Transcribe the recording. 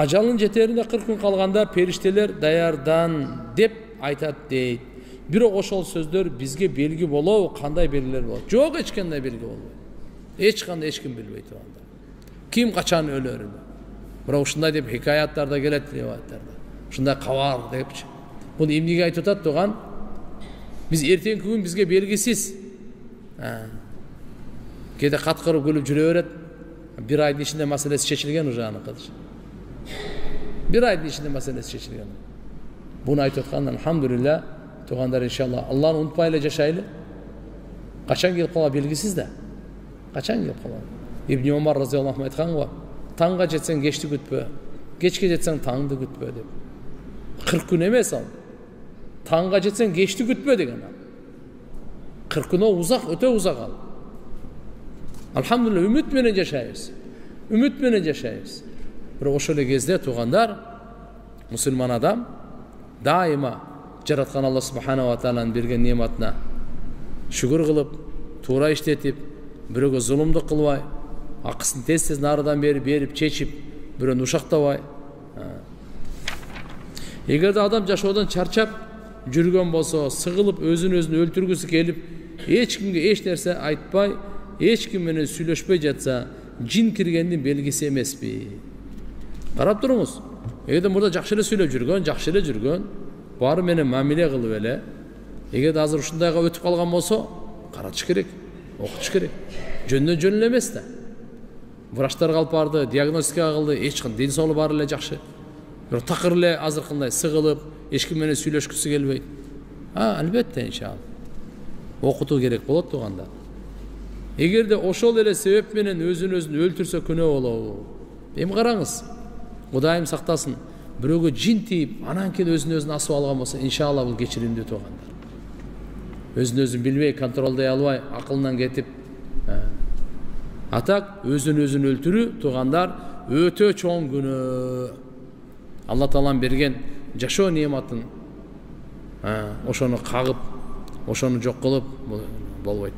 Ажалын жетеринде 40 күн калганда периштелер даярдан деп айтат дейт. Бирок ошол сөздөр бизге белги болобу, кандай белгилер болот? Жок, эч кандай белги болбойт. Эч кандай эч ким билбейт анда. Ким качан өлөрүн. Бирок ушундай деп хикаяттарда келет, риwаяттарда. Ушундай кабар депчи. Бул эмнеге айтып атат туган? Биз эртеңки күн бизге белгисиз. Кээде каткырып күлүп жүрө берет. Bir ayın içinde meselesi çekilgen уже anıqıdır. Bir ayın içinde meselesi çekilgen. Bunu ayet etkandan elhamdülillah tuğanlar inşallah Allah'ın unutmayla yaşaylı. Kaçan gelip kala bilgisiz de. Kaçan gelip kala. İbn Ömer radıyallahu anh etkan var. Tanga jetsen geçti gütpö. Geçke jetsen tаңды gütpö dep. 40 gün emes al. Tanga jetsen geçti gütpö degen. 40 gün o uzak, öte uzak al. Alhamdulillah ümit menen yaşayız. Ümit menen yaşayız. Biroq ошол кезде тугандар, musulman adam daima жараткан Алла субхана ва тааланын берген нематына шүгүр кылып, туура иштетип, бирөөгө зулумдук кылбай, акысын тез нарыдан берип чечип, бирөөнү ушактабай. Эгерде адам жашоодон чарчап жүргөн болсо, сыгылып өзүн өлтүргүсү келип, эч кимге эч нерсе айтпай, эч ким менен сүйлөшпөй жатса, жин киргендин белгиси эмеспи? Карап туруңуз. Эгерде мурда жакшы эле сүйлөп жүргөн, баары менен мамиле кылып эле, эгерде азыр ушундайга өтүп калган болсо, каратыш керек, окутуш керек. Жөн эле эмес да. Врачтар алып барды, диагностика кылды, эч кандай ден соолугу баары эле жакшы. Бирок такыр эле азыркындай сыгылып, эч ким менен сүйлөшкүсү келбейт. Албетте иншалла. Окутуу керек болот туганда. Эгерде ошол эле себеп менен өзүн өлтүрсө күнөө болобу? Эми караңыз. Кудайым сактасын. Бирөөгө жин тийип, анан кийин өзүн асып алган болсо, иншалла бул кечиримдүү тугандар. Өзүн билбей, контролдой албай, акылынан кетип, атак өзүн өлтүрүү тугандар өтө чоң күнөө. Алла Таалам берген жашоо нематын ошону кагып, ошону жок кылып болбойт.